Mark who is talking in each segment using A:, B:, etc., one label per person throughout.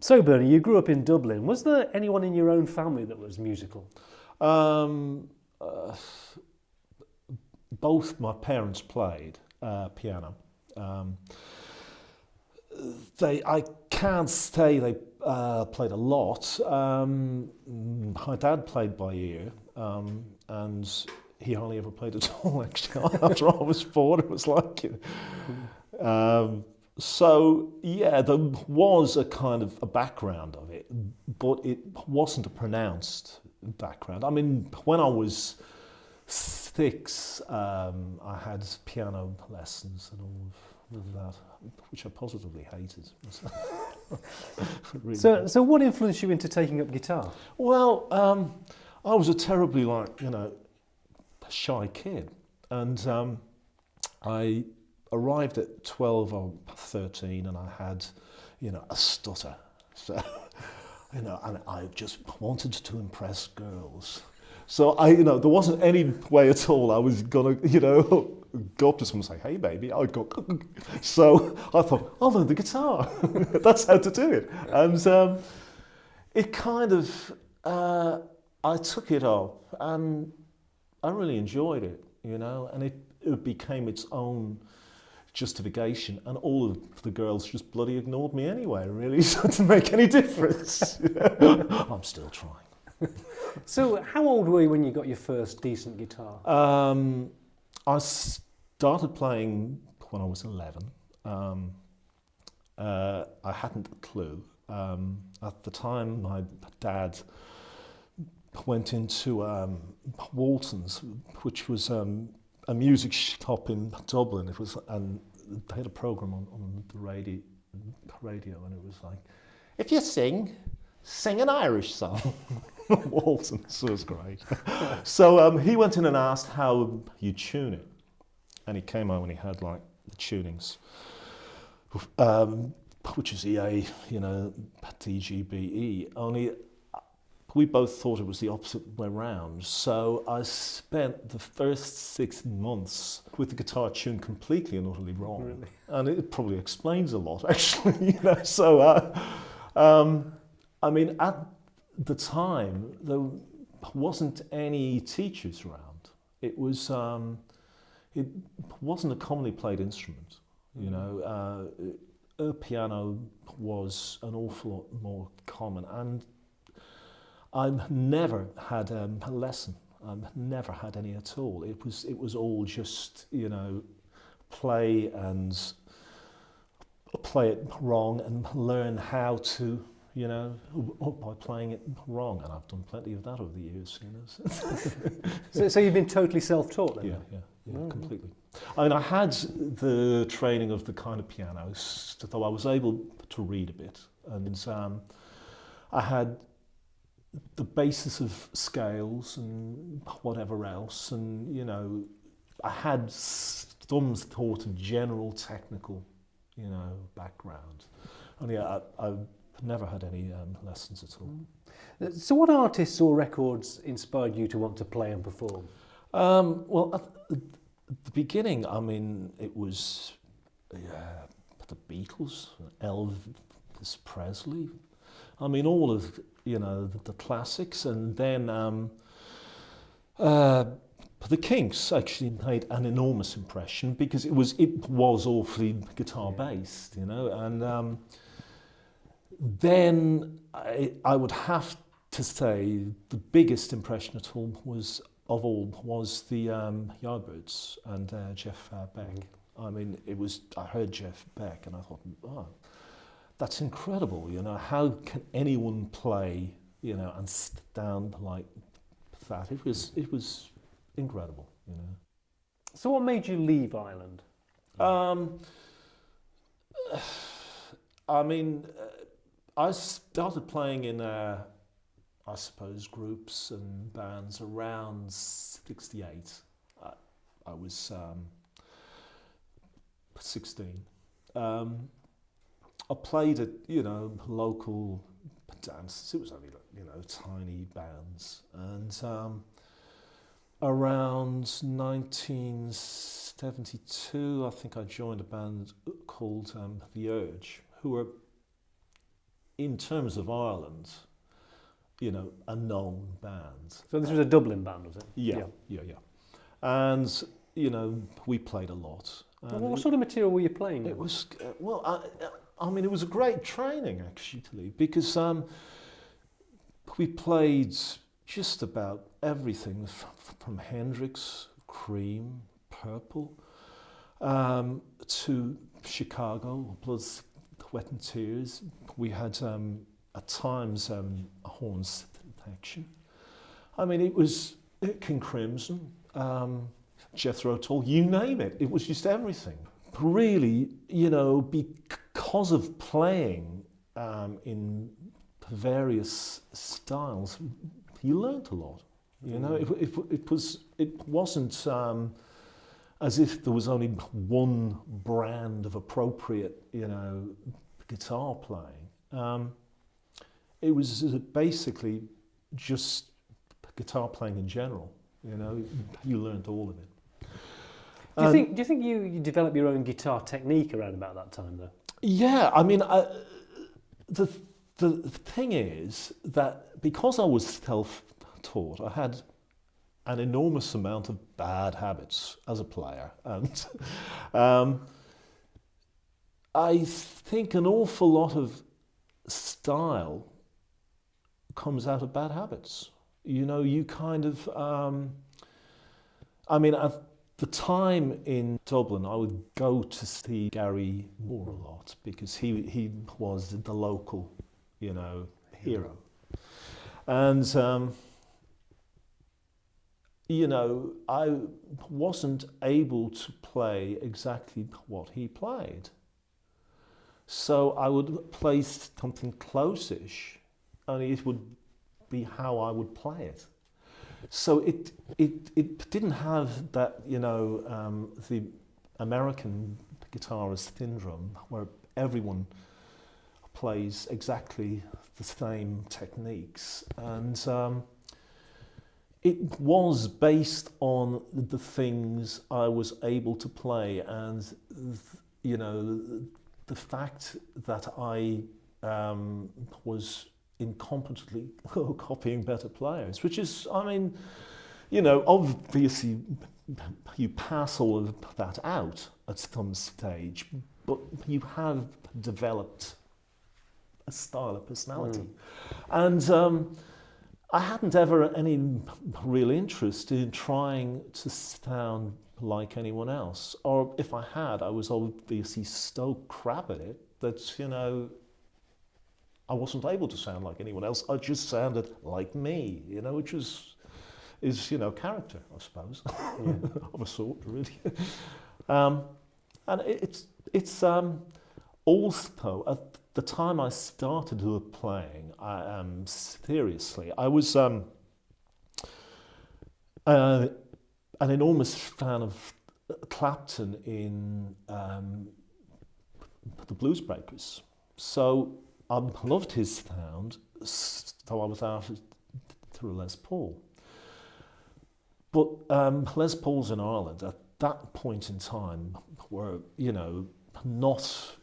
A: So, Bernie, you grew up in Dublin. Was there anyone in your own family that was musical?
B: Um, Both my parents played piano. Um, I can't say they played a lot. My dad played by ear, and he hardly ever played at all. Actually, after I was born, it was like, so yeah, there was a kind of a background of it, but it wasn't a pronounced background. I mean, when I was 6, I had piano lessons and all of that, which I positively hated. Really.
A: So what influenced you into taking up guitar?
B: Well, I was a terribly shy kid, and I arrived at 12 or 13, and I had, a stutter. So, and I just wanted to impress girls. So there wasn't any way at all I was gonna, go up to someone and say, "Hey, baby," I'd go. So I thought, I'll learn the guitar. That's how to do it. And it kind of, I took it up, and I really enjoyed it, and it became its own justification, and all of the girls just bloody ignored me anyway, really, so it didn't make any difference. I'm still trying.
A: So how old were you when you got your first decent guitar?
B: I started playing when I was 11. I hadn't a clue. At the time, my dad went into Walton's, which was a music shop in Dublin. And they had a program on the radio, and it was like, if you sing an Irish song. Walton's was great. So he went in and asked how you tune it, and he came out and he had like the tunings, which is EA, D, G, B, E. Only we both thought it was the opposite way round. So I spent the first 6 months with the guitar tuned completely and utterly wrong.
A: Really?
B: And it probably explains a lot, actually. So I mean, at the time, there wasn't any teachers around. It wasn't a commonly played instrument. A piano was an awful lot more common, and I've never had a lesson. I've never had any at all. It was all just play it wrong and learn how to. By playing it wrong, and I've done plenty of that over the years.
A: So you've been totally self-taught then?
B: Yeah, completely. I mean, I had the training of the kind of pianos, though I was able to read a bit, and I had the basis of scales and whatever else, and I had some sort of general technical, background. And yeah, I've never had any lessons at all.
A: So what artists or records inspired you to want to play and perform?
B: Well, at the beginning, I mean, it was the Beatles, Elvis Presley. I mean, all of the classics, and then the Kinks actually made an enormous impression because it was awfully guitar based, and. Then I would have to say the biggest impression at all was the Yardbirds and Jeff Beck. I mean, I heard Jeff Beck and I thought, oh, that's incredible. How can anyone play, and stand like that? It was incredible.
A: So what made you leave Ireland?
B: I mean. I started playing in, I suppose, groups and bands around 68. I was 16. I played at, local dances. It was only, tiny bands. And around 1972, I think I joined a band called The Urge, who were in terms of Ireland, you know, a known band.
A: So this was a Dublin band, was it?
B: Yeah. And, you know, we played a lot.
A: Well, what sort of material were you playing?
B: It was, I mean, it was a great training, actually, because we played just about everything from Hendrix, Cream, Purple, to Chicago, plus Wet and Tears. We had, at times, a horn section. I mean, it was King Crimson, Jethro Tull, you name it. It was just everything. Really, you know, because of playing in various styles, you learnt a lot. You know, it wasn't as if there was only one brand of appropriate, you know, guitar playing. It was basically just guitar playing in general. You know, you learnt all of it.
A: Do you think you developed your own guitar technique around about that time, though?
B: Yeah, I mean, the thing is that because I was self-taught, I had an enormous amount of bad habits as a player, and I think an awful lot of style comes out of bad habits. You know, you kind of, I mean, at the time in Dublin, I would go to see Gary Moore a lot because he was the local, you know, hero. And, you know, I wasn't able to play exactly what he played. So I would play something close-ish, only it would be how I would play it. So it didn't have that, you know, the American guitarist syndrome where everyone plays exactly the same techniques. And it was based on the things I was able to play and, you know, the fact that I was incompetently copying better players, which is, I mean, you know, obviously you pass all of that out at some stage, but you have developed a style, a personality. And I hadn't ever any real interest in trying to sound like anyone else, or if I had, I was obviously so crap at it that, you know, I wasn't able to sound like anyone else. I just sounded like me, you know, which is you know, character, I suppose, of a sort, really. And it's also at the time I started playing, seriously, I was an enormous fan of Clapton in the Blues Breakers. So I loved his sound, so I was after a Les Paul. But Les Pauls in Ireland at that point in time were, you know, not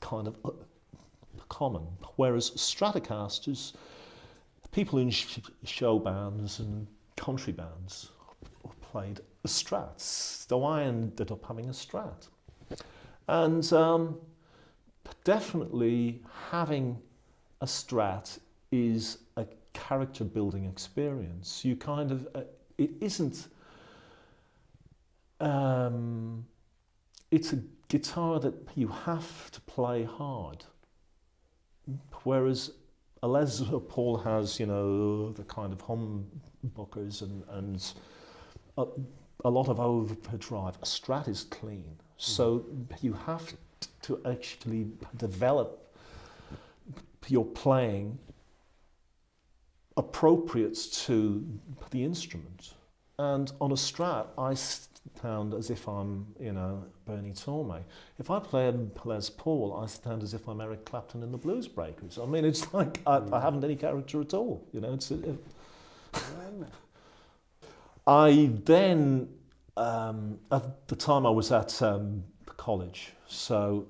B: kind of common, whereas Stratocasters, people in show bands and country bands played Strats, so I ended up having a Strat. And definitely having a Strat is a character building experience. You kind of, it isn't, it's a guitar that you have to play hard. Whereas a Les Paul has, you know, the kind of humbuckers and a lot of overdrive. A Strat is clean. So you have to actually develop your playing appropriate to the instrument. And on a Strat, I sound as if I'm, you know, Bernie Tormé. If I play a Les Paul, I sound as if I'm Eric Clapton in the Blues Breakers. I mean, it's like I haven't any character at all, you know. I then, at the time I was at college, so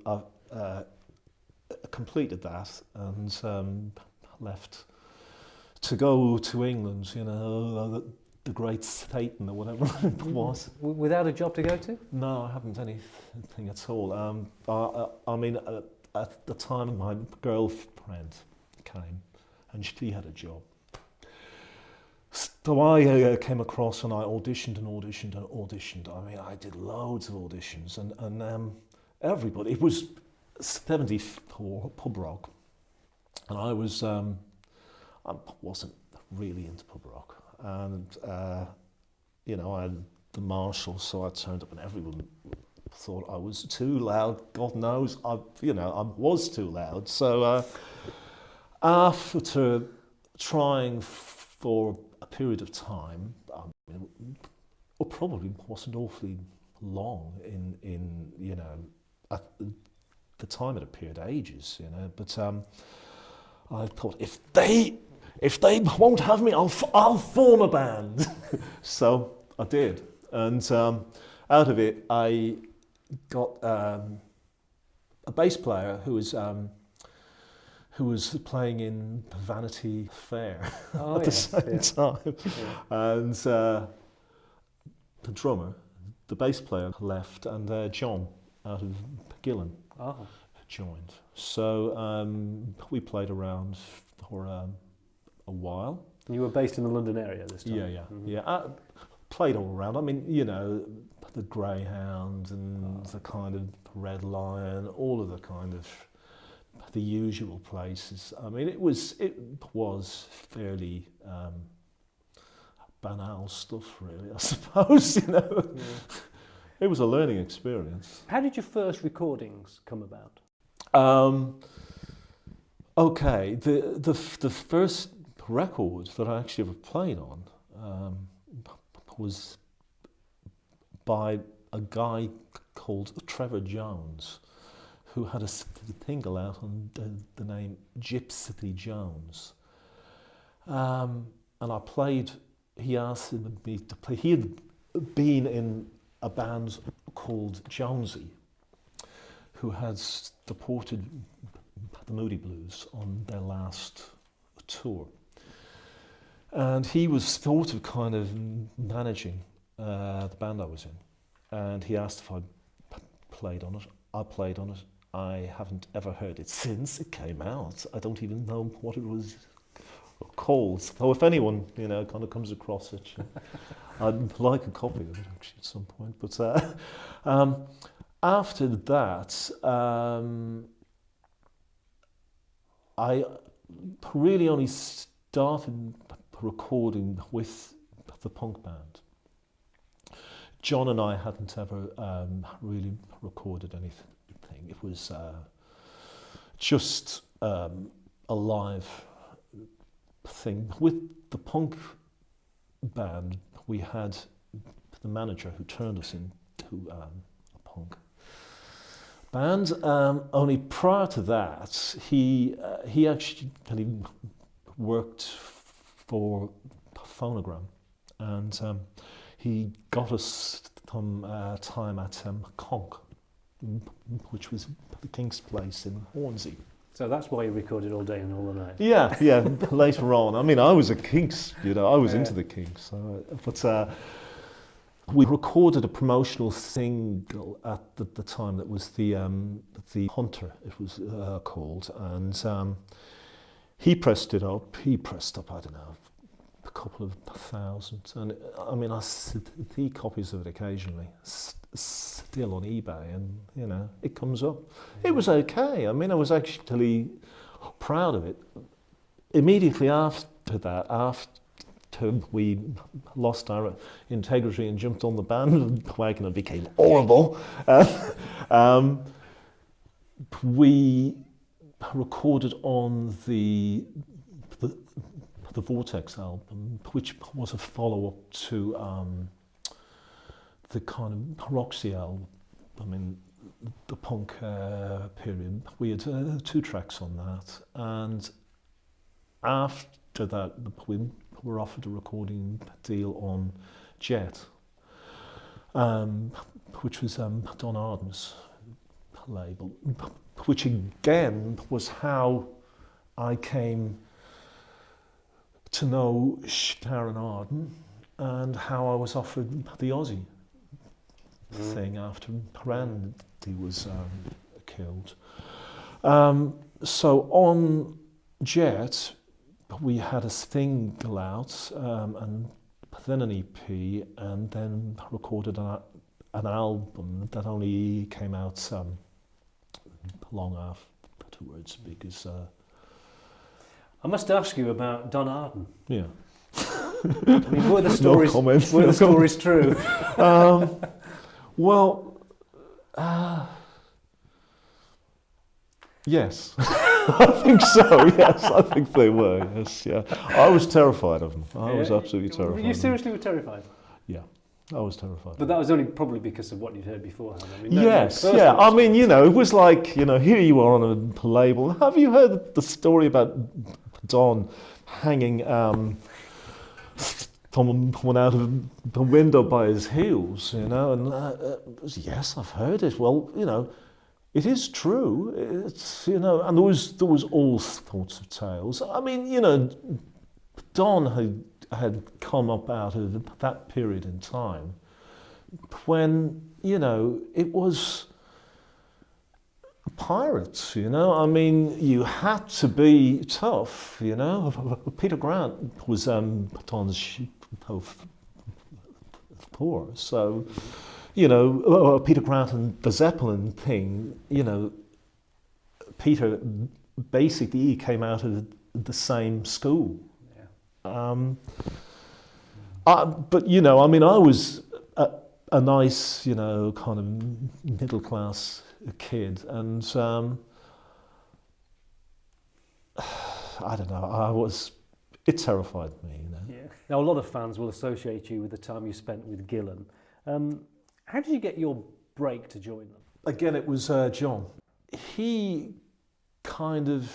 B: completed that and left to go to England, you know, the great Satan or whatever it was.
A: Without a job to go to?
B: No, I haven't anything at all. I mean, at the time my girlfriend came and she had a job. So I came across and I auditioned and auditioned and auditioned. I mean, I did loads of auditions and everybody, it was 74 pub rock. And I wasn't really into pub rock. And, you know, I had the Marshall, so I turned up and everyone thought I was too loud. God knows, I was too loud. So after trying for a period of time, it probably wasn't awfully long in you know, at the time it appeared ages, you know, but I thought if they won't have me, I'll form a band. So I did, and out of it I got a bass player who was playing in Vanity Fair at the same time, and the drummer, the bass player left, and John out of Gillen joined. So we played around for a while.
A: You were based in the London area this time?
B: Yeah. I played all around. I mean, you know, the Greyhound and the kind of Red Lion, all of the kind of the usual places. I mean, it was fairly banal stuff, really, I suppose, you know. Yeah. It was a learning experience.
A: How did your first recordings come about?
B: Okay, the first record that I actually ever played on was by a guy called Trevor Jones, who had a single out on the name Gypsy Jones. And I played, he asked me to play, he had been in a band called Jonesy, who had supported the Moody Blues on their last tour. And he was sort of kind of managing the band I was in. And he asked if I played on it. I played on it. I haven't ever heard it since it came out. I don't even know what it was called. So if anyone, you know, kind of comes across it, I'd like a copy of it actually at some point. But after that, I really only started recording with the punk band. John and I hadn't ever really recorded anything. It was just a live thing. With the punk band, we had the manager who turned us into a punk band. Only prior to that, he actually worked for Phonogram, and he got us some time at Conk, which was the King's Place in Hornsey.
A: So that's why you recorded all day and all the night?
B: Yeah, later on. I mean, I was a Kinks, you know, I was into the Kinks. So, but we recorded a promotional single at the time that was the Hunter, it was called, and he pressed up, I don't know, a couple of thousand, and I mean, I see copies of it occasionally, still on eBay, and you know, it comes up. It was okay. I mean, I was actually proud of it. Immediately after that, after we lost our integrity and jumped on the bandwagon and became horrible, we recorded on the Vortex album, which was a follow-up to the kind of Roxy album in the punk period. We had 2 tracks on that, and after that we were offered a recording deal on Jet, which was Don Arden's label, which again was how I came to know Sharon Arden and how I was offered the Aussie thing after Randy was killed. So on Jet, we had a single out and then an EP, and then recorded an album that only came out long afterwards because.
A: I must ask you about Don Arden.
B: Yeah.
A: I mean, were the stories,
B: No comments,
A: were
B: no
A: the stories true?
B: Well, yes, I think so. Yes, I think they were. Yes, yeah. I was terrified of them. I was absolutely terrified.
A: You seriously were terrified?
B: Yeah, I was terrified.
A: But that was only probably because of what you'd heard beforehand. I mean,
B: Yes, yeah. I mean, you know, it was like, you know, here you are on a label. Have you heard the story about Don hanging someone out of the window by his heels, you know? And yes, I've heard it. Well, you know, it is true. It's, you know, and there was all sorts of tales. I mean, you know, Don had come up out of that period in time when, you know, it was pirates, you know. I mean, you had to be tough, you know. Peter Grant was Don's poor, so, you know, Peter Grant and the Zeppelin thing, you know, Peter basically came out of the same school. Yeah. But, you know, I mean, I was a nice, you know, kind of middle class kid, and I don't know, it terrified me, you know.
A: Yeah. Now, a lot of fans will associate you with the time you spent with Gillan. How did you get your break to join them?
B: Again, it was John. He kind of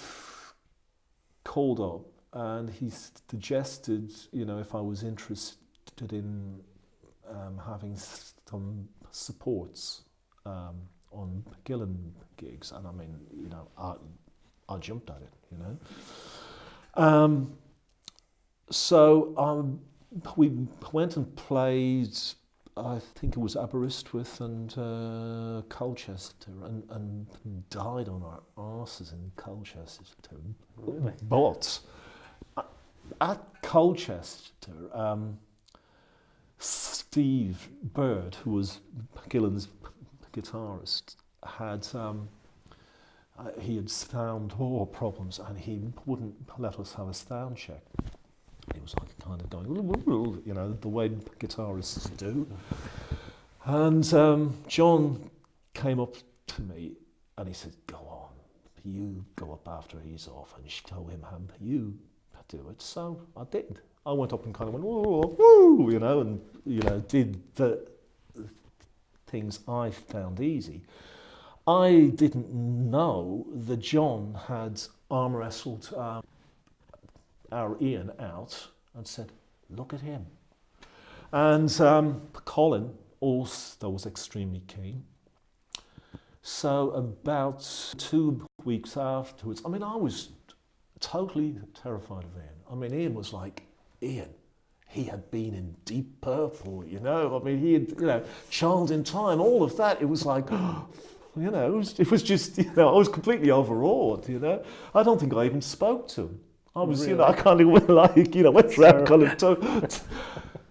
B: called up and he suggested, you know, if I was interested in having some supports on Gillan gigs, and I mean, you know, I jumped at it, you know. So we went and played, I think it was Aberystwyth and Colchester, and died on our arses in Colchester.
A: Really?
B: But at Colchester, Steve Bird, who was Gillan's guitarist, he had sound problems, and he wouldn't let us have a sound check. He was like kind of going, you know, the way guitarists do. And John came up to me and he said, "Go on, you go up after he's off and show him how you do it." So I did. I went up and kind of went, "Whoa, woo," you know, and, you know, did the things I found easy. I didn't know that John had arm wrestled our Ian out and said, "Look at him." And Colin also was extremely keen. So about 2 weeks afterwards, I mean, I was totally terrified of Ian. I mean, Ian was like, Ian, he had been in Deep Purple, you know. I mean, he had, you know, Child in Time, all of that. It was like, you know, it was just, you know, I was completely overawed, you know. I don't think I even spoke to him. I was, really? You know, I kind of went like, you know, went around kind of.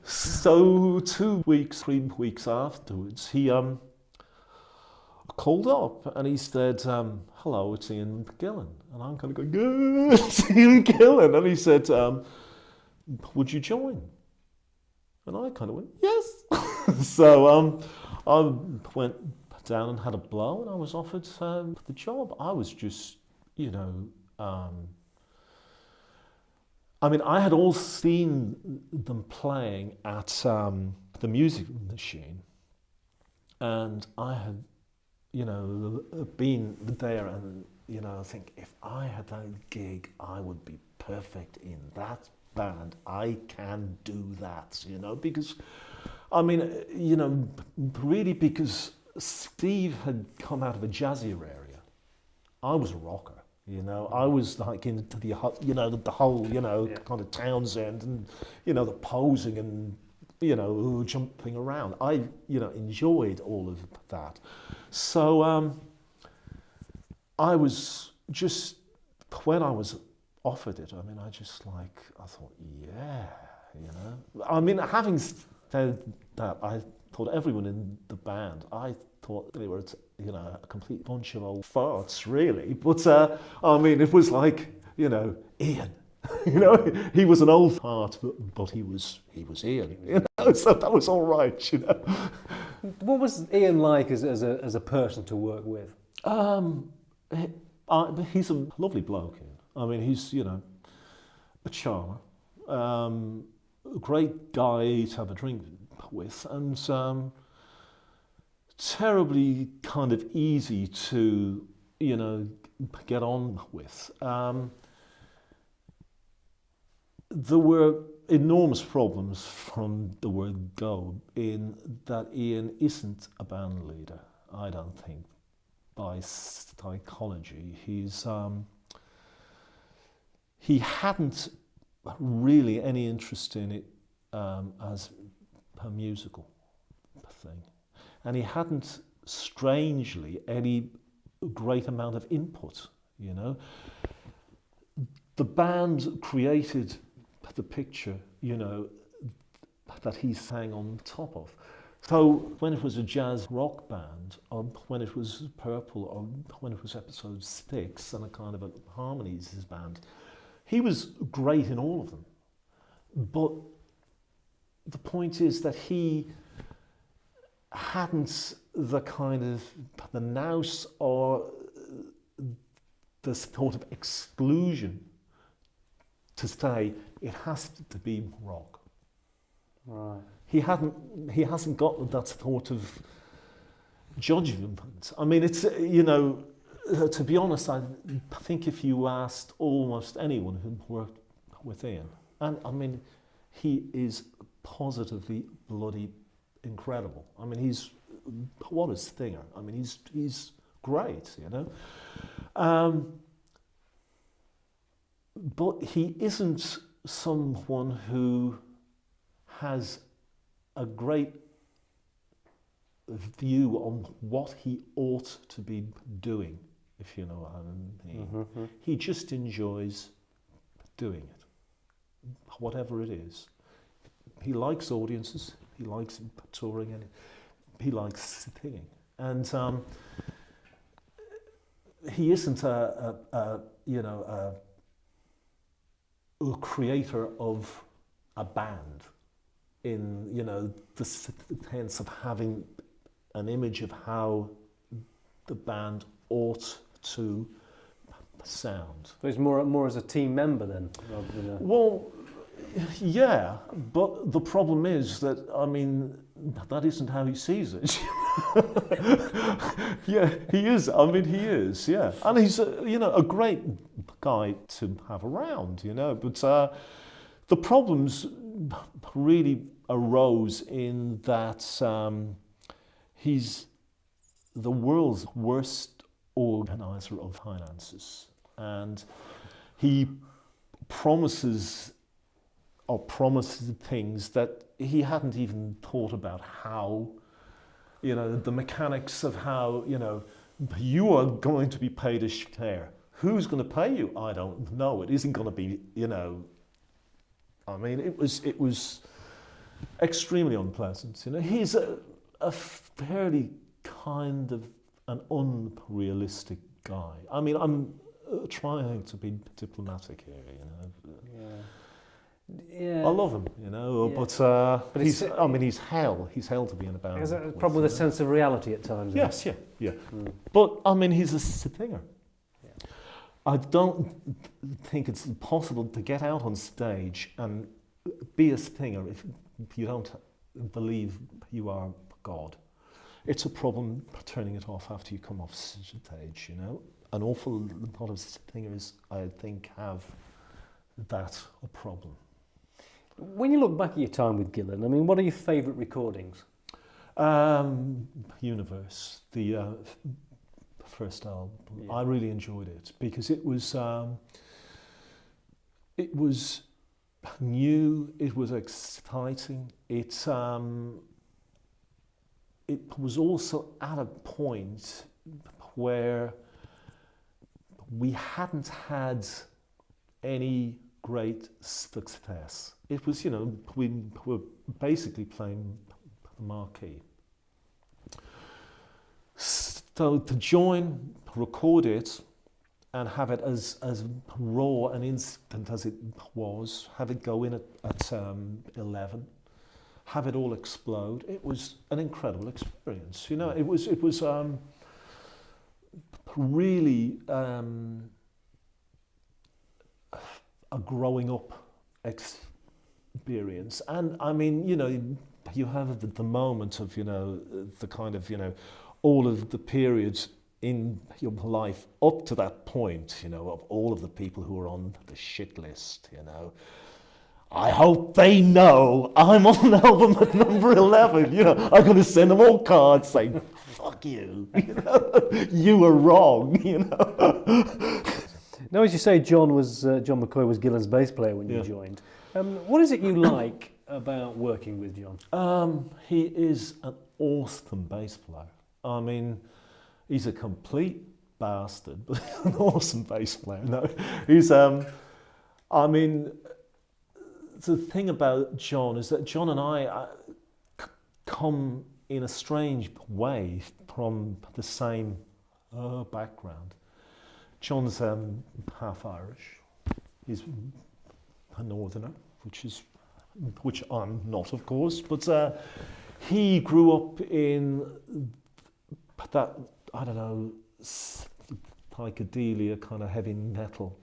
B: So 2 weeks, 3 weeks afterwards, he called up and he said, "Hello, it's Ian Gillan." And I'm kind of going, "Good, it's Ian Gillan." And he said, "Would you join?" And I kind of went, "Yes." So I went down and had a blow, and I was offered the job. I was just, you know, I mean, I had all seen them playing at the Music Machine, and I had, you know, been there, and, you know, I think if I had that gig, I would be perfect in that band. I can do that, you know, because, I mean, you know, really because Steve had come out of a jazzier area. I was a rocker. You know, I was like into the, you know, the whole, you know,
A: Yeah.
B: kind of Townsend and, you know, the posing and, you know, jumping around. I, you know, enjoyed all of that. So I was just, when I was offered it, I mean, I thought, yeah, you know. I mean, having said that, I thought everyone in the band, I thought they were, you know, a complete bunch of old farts, really. But, I mean, it was like, you know, Ian. You know, he was an old fart, but he was Ian. You know, so that was all right, you know.
A: What was Ian like as a person to work with?
B: He's a lovely bloke. Ian. I mean, he's, you know, a charmer. A great guy to have a drink with, and terribly kind of easy to, you know, get on with. There were enormous problems from the word go in that Ian isn't a band leader, I don't think, by psychology. He hadn't really any interest in it as a musical thing. And he hadn't, strangely, any great amount of input, you know. The band created the picture, you know, that he sang on top of. So when it was a jazz rock band, or when it was Purple, or when it was Episode 6 and a kind of a harmonies band, he was great in all of them. But the point is that he hadn't the kind of the nous or the sort of exclusion to say it has to be rock.
A: Right.
B: He hasn't got that sort of judgment. I mean, it's, you know, to be honest, I think if you asked almost anyone who worked with Ian, and I mean, he is positively bloody incredible. I mean, what a stinger. I mean, he's great, you know. But he isn't someone who has a great view on what he ought to be doing, if you know what I mean.
A: Mm-hmm.
B: He just enjoys doing it, whatever it is. He likes audiences, he likes touring, and he likes singing. And he isn't a creator of a band in, you know, the sense of having an image of how the band ought to sound.
A: So he's more as a team member then, rather than a...
B: Well, yeah, but the problem is that, I mean, that isn't how he sees it. Yeah, he is. I mean, he is, yeah. And he's, you know, a great guy to have around, you know. But the problems really arose in that he's the world's worst organizer of finances. And he promises things that he hadn't even thought about how, you know, the mechanics of how, you know, you are going to be paid a share. Who's going to pay you? I don't know. It isn't going to be, you know, I mean, it was extremely unpleasant. You know, he's a fairly kind of an unrealistic guy. I mean, I'm trying to be diplomatic here, you know.
A: Yeah.
B: I love him, you know,
A: Yeah.
B: but he's, I mean, he's hell to be in a band.
A: Has a problem with a sense of reality at times.
B: Yes, yeah. But, I mean, he's a singer.
A: Yeah.
B: I don't think it's possible to get out on stage and be a singer if you don't believe you are God. It's a problem turning it off after you come off stage, you know. An awful lot of singers, I think, have that a problem.
A: When you look back at your time with Gillan, I mean, what are your favourite recordings?
B: Universe, the first album.
A: Yeah.
B: I really enjoyed it because it was new, it was exciting. It was also at a point where we hadn't had any great success. It was, we were basically playing the marquee. So to join, record it, and have it as raw and instant as it was, have it go in at 11, have it all explode. It was an incredible experience. It was really a growing up experience. And I mean, you have the moment of, the kind of, all of the periods in your life up to that point, of all of the people who are on the shit list, I hope they know I'm on an album at number 11. I'm going to send them all cards saying, fuck you, you were wrong,
A: Now, as you say, John McCoy was Gillan's bass player when you joined. What is it you like about working with John?
B: He is an awesome bass player. I mean, he's a complete bastard, but an awesome bass player. No, he's, the thing about John is that John and I come in a strange way from the same background. John's half Irish. He's a northerner, which I'm not, of course, but he grew up in that, I don't know, psychedelia kind of heavy metal,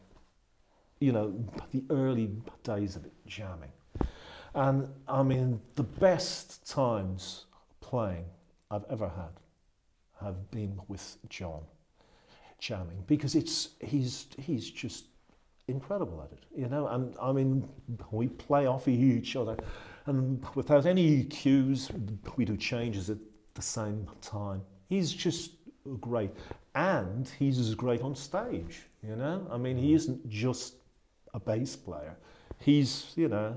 B: the early days of it, jamming. And I mean, the best times playing I've ever had have been with John, jamming, because he's just incredible at it, and I mean, we play off each other, and without any cues, we do changes at the same time. He's just great, and he's great on stage, I mean, he isn't just a bass player, he's,
A: Great.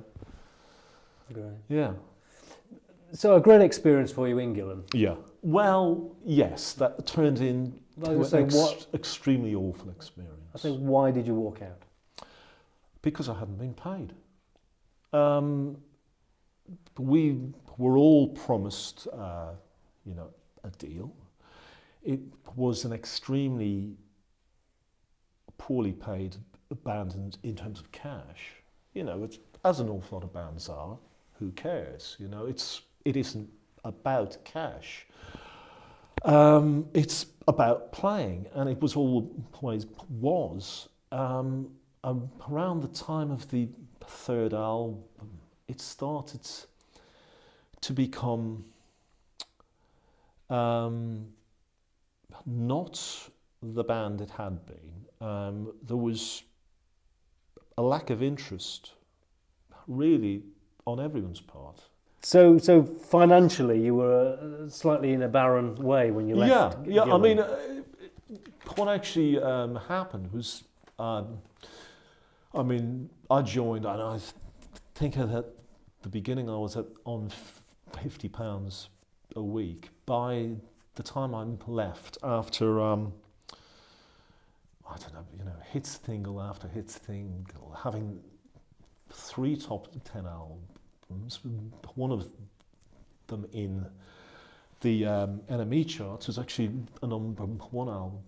B: yeah.
A: So a great experience for you in Gillan.
B: Yeah. Well, yes, that turned into an extremely awful experience.
A: I say, why did you walk out?
B: Because I hadn't been paid. We were all promised, a deal. It was an extremely poorly paid band in terms of cash. It's, as an awful lot of bands are, who cares? It isn't about cash. It's about playing, and it was always was. Around the time of the third album, it started to become not the band it had been. There was a lack of interest, really, on everyone's part.
A: So financially, you were slightly in a barren way when you left.
B: Yeah.
A: Gillan.
B: I mean, what actually happened was, I joined, and I think at the beginning I was on £50 a week. By the time I left, after hit single after hit single, having 3 top 10 albums, one of them in the NME charts was actually a number 1 album.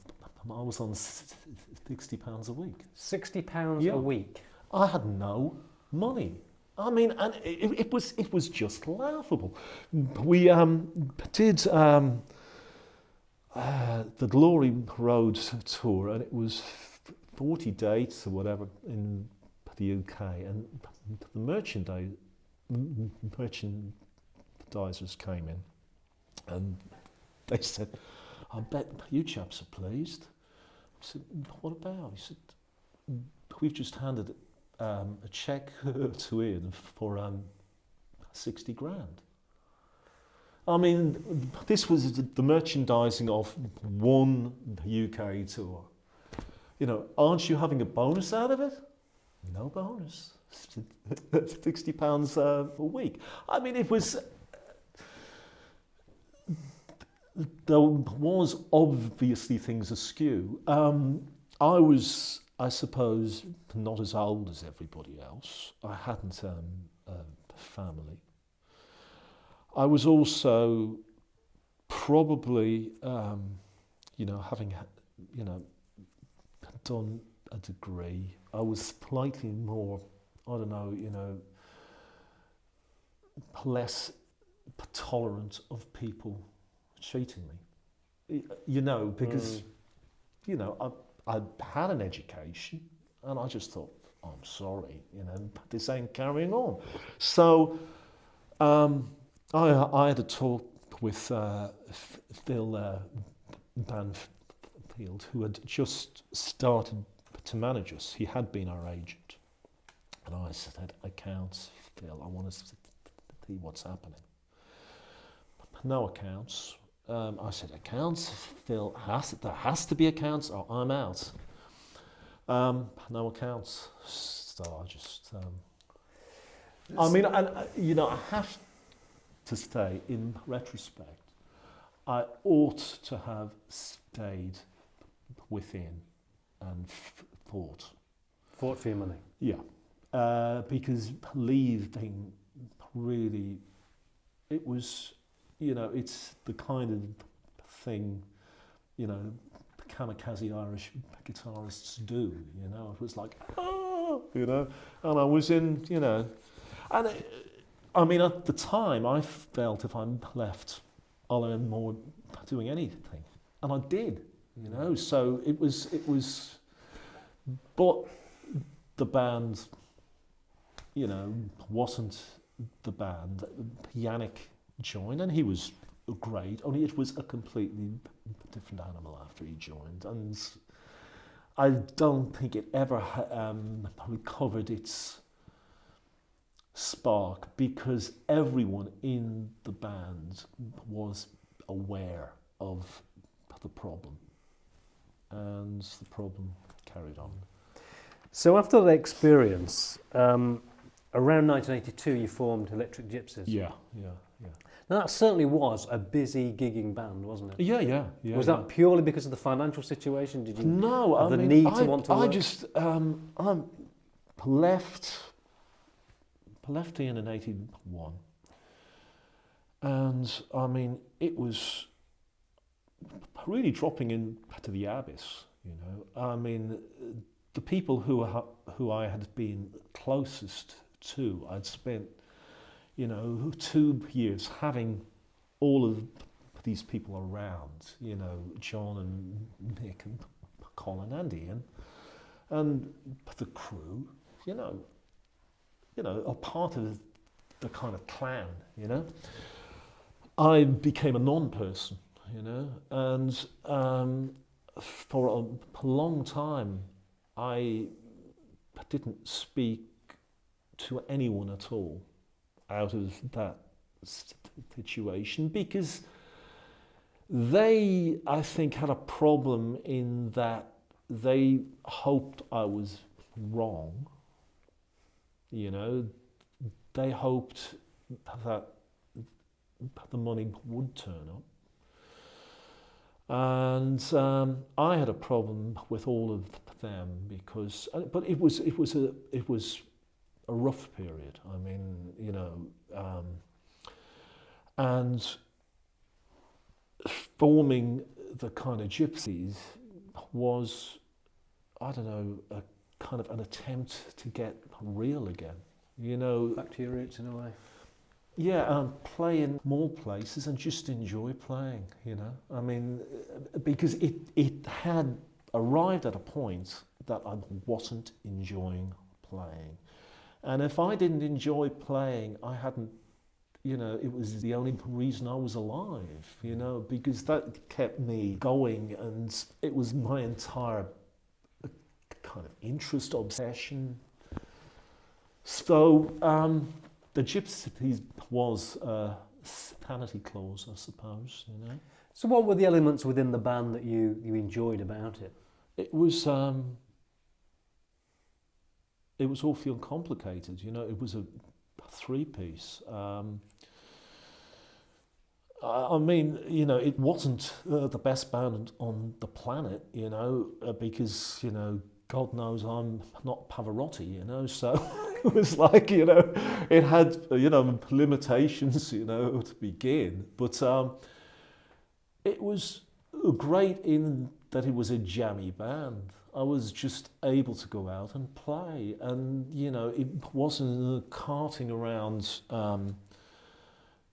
B: I was on £60 a week.
A: £60 a week?
B: I had no money. I mean, and it was just laughable. We did the Glory Road tour, and it was 40 dates or whatever in the UK, and the merchandisers came in, and they said, "I bet you chaps are pleased." I said, "What about?" He said, "We've just handed a cheque to Ian for 60 grand." I mean, this was the merchandising of one UK tour. You know, aren't you having a bonus out of it? No bonus. £60 a week. I mean, it was. There was obviously things askew. I was, I suppose, not as old as everybody else. I hadn't a family. I was also probably, having, done a degree. I was slightly more, I don't know, less tolerant of people cheating me. Because, I had an education and I just thought, I'm sorry, this ain't carrying on. So I had a talk with Phil Banfield, who had just started to manage us. He had been our agent. And I said, accounts, Phil, I want to see what's happening. No accounts. I said, accounts, Phil, there has to be accounts or I'm out. No accounts. So I just... I have to say, in retrospect, I ought to have stayed within and fought.
A: Fought for your money?
B: Yeah. Because leaving really, it was... it's the kind of thing, kamikaze Irish guitarists do, It was like, and I was in, and at the time I felt if I'm left, I'll earn more doing anything. And I did, so it was, but the band, wasn't the band. Yannick joined and he was great, only it was a completely different animal after he joined, and I don't think it ever recovered its spark because everyone in the band was aware of the problem and the problem carried on.
A: So after the experience, around 1982 you formed Electric Gypsies.
B: Yeah.
A: Now that certainly was a busy gigging band, wasn't it?
B: Yeah.
A: Was that purely because of the financial situation? Did you
B: No,
A: have the need to want to work?
B: I just I left in 81, and it was really dropping into the abyss. The people who I had been closest to, I'd spent 2 years having all of these people around, John and Nick and Colin and Ian, and the crew, are part of the kind of clan, I became a non-person, and for a long time I didn't speak to anyone at all out of that situation because they, I think, had a problem in that they hoped I was wrong. They hoped that the money would turn up. And I had a problem with all of them because, but it was a rough period. And forming the kind of Gypsies was, I don't know, a kind of an attempt to get real again.
A: Back to your roots in a way.
B: Yeah, play in more places and just enjoy playing, because it had arrived at a point that I wasn't enjoying playing. And if I didn't enjoy playing, I hadn't, it was the only reason I was alive, because that kept me going, and it was my entire kind of interest, obsession. So the Gypsies was a sanity clause, I suppose. You know,
A: So what were the elements within the band that you enjoyed about it?
B: it was awfully uncomplicated. You know, it was a three-piece. I mean, you know, it wasn't the best band on the planet, you know, because, you know, God knows I'm not Pavarotti, you know, so it was like, you know, it had, you know, limitations, you know, to begin. But it was great in that it was a jammy band. I was just able to go out and play, and, you know, it wasn't carting around,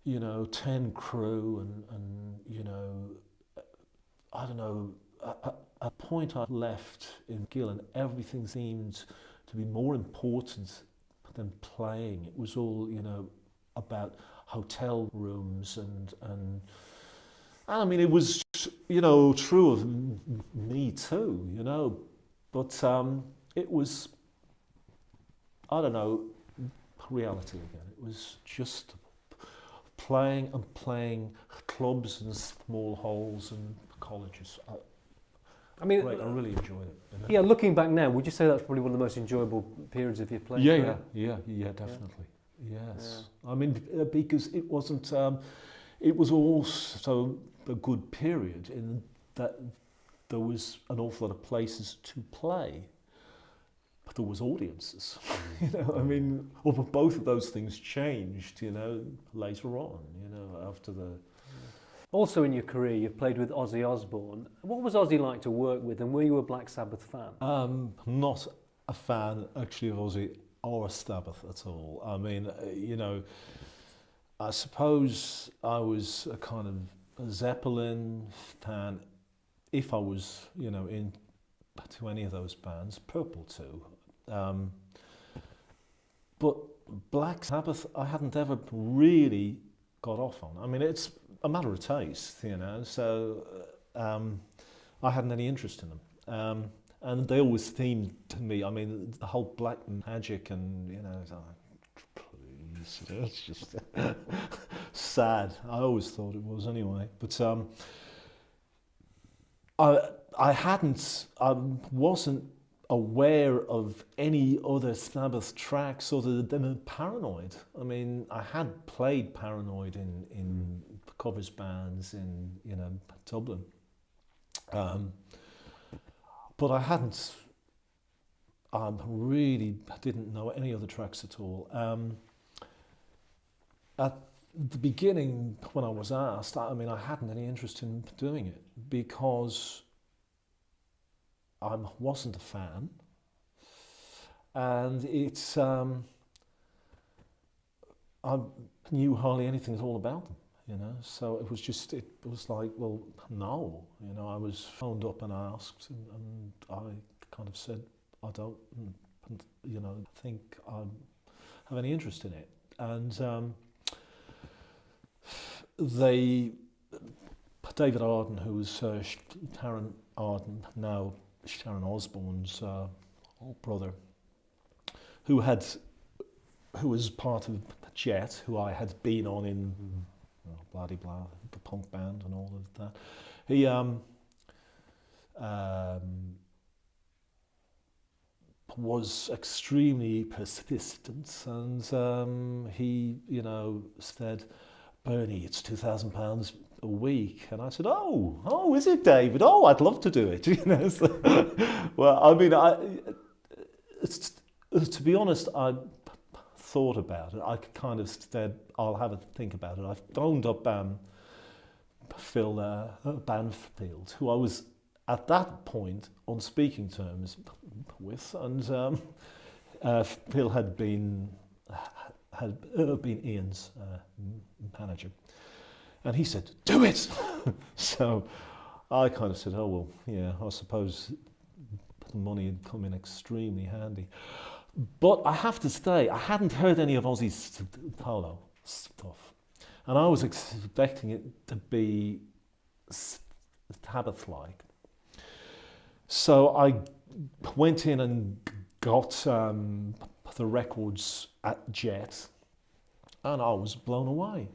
B: you know, 10 crew and you know, I don't know, a point I left in Gillen, everything seemed to be more important than playing. It was all, you know, about hotel rooms and I mean, it was, you know, true of me too, you know, but it was, I don't know, reality again. It was just playing and playing clubs and small halls and colleges.
A: I mean,
B: Great, I really enjoyed it. You know?
A: yeah, looking back now, would you say that's probably one of the most enjoyable periods of your playing career?
B: Yeah, definitely. Yes. I mean, because it wasn't, it was also a good period in that there was an awful lot of places to play, but there was audiences. You know, I mean, both of those things changed, you know, later on, you know, after the...
A: Also in your career, you've played with Ozzy Osbourne. What was Ozzy like to work with, and were you a Black Sabbath fan?
B: Not a fan, actually, of Ozzy or Sabbath at all. I mean, you know, I suppose I was a kind of a Zeppelin fan if I was, you know, into any of those bands, Purple too. But Black Sabbath, I hadn't ever really got off on. I mean, it's a matter of taste, you know, so I hadn't any interest in them. And they always seemed to me, I mean, the whole Black Magic and, you know, it's like, please, you know, it's just sad. I always thought it was anyway. But I wasn't aware of any other Sabbath tracks other than Paranoid. I mean, I had played Paranoid in covers bands in, you know, Dublin. But I hadn't, really didn't know any other tracks at all. At the beginning, when I was asked, I mean, I hadn't any interest in doing it because I wasn't a fan, and it's I knew hardly anything at all about them, you know. So it was like, well, no, you know. I was phoned up and asked, and I kind of said I don't, you know, think I have any interest in it, and David Arden, who was Sharon Arden, now Sharon Osbourne's brother, who was part of Jet, who I had been on in blah de blah, the punk band and all of that. He was extremely persistent, and he, you know, said, Bernie, it's £2,000 a week. And I said, oh, is it, David? Oh, I'd love to do it. You know, so, well, I mean, to be honest, I thought about it. I kind of said, I'll have a think about it. I phoned up Phil Banfield, who I was at that point on speaking terms with, and Phil had been Ian's manager, and he said, do it. So I kind of said, oh well, yeah, I suppose the money had come in extremely handy. But I have to say, I hadn't heard any of Ozzy's solo stuff, and I was expecting it to be Sabbath-like. So I went in and got the records at Jet, and I was blown away.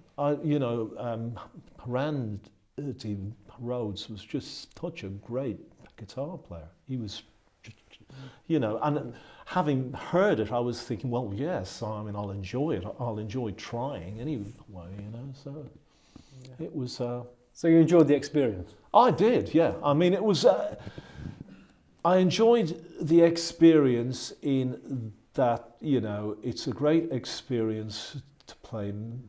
B: Randy Rhodes was just such a great guitar player. He was, and having heard it, I was thinking, well, yes, I mean, I'll enjoy it. I'll enjoy trying anyway, So it was.
A: So you enjoyed the experience?
B: I did, yeah. I mean, it was. I enjoyed the experience in that, it's a great experience to play in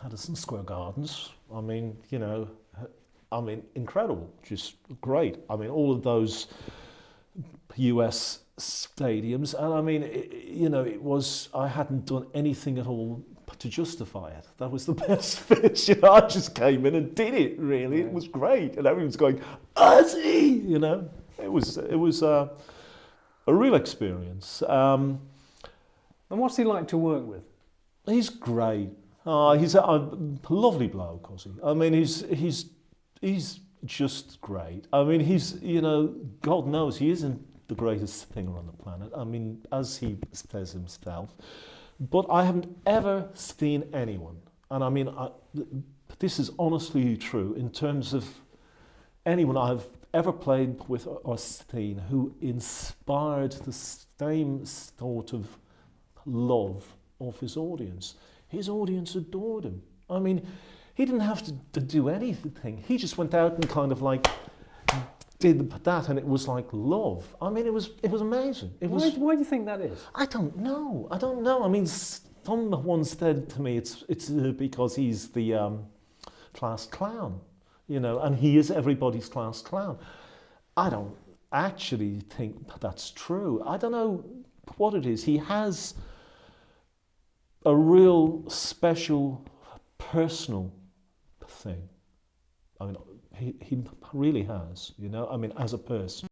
B: Madison Square Gardens. I mean, incredible, just great. I mean, all of those US stadiums, and I mean, it was, I hadn't done anything at all to justify it. That was the best fit, I just came in and did it, really. Yeah. It was great, and everyone was going, Ozzy, It was a real experience.
A: And what's he like to work with?
B: He's great. He's a lovely bloke, Ozzy. I mean, he's just great. I mean, he's, God knows he isn't the greatest singer on the planet. I mean, as he says himself. But I haven't ever seen anyone, and I mean, this is honestly true, in terms of anyone I've ever played with or seen who inspired the same sort of love of his audience. His audience adored him. I mean, he didn't have to do anything. He just went out and kind of like did that, and it was like love. I mean, it was amazing.
A: Why do you think that is?
B: I don't know. I mean, someone said to me it's because he's the class clown, and he is everybody's class clown. I don't actually think that's true. I don't know what it is. He has a real special personal thing. I mean, he really has, I mean, as a person.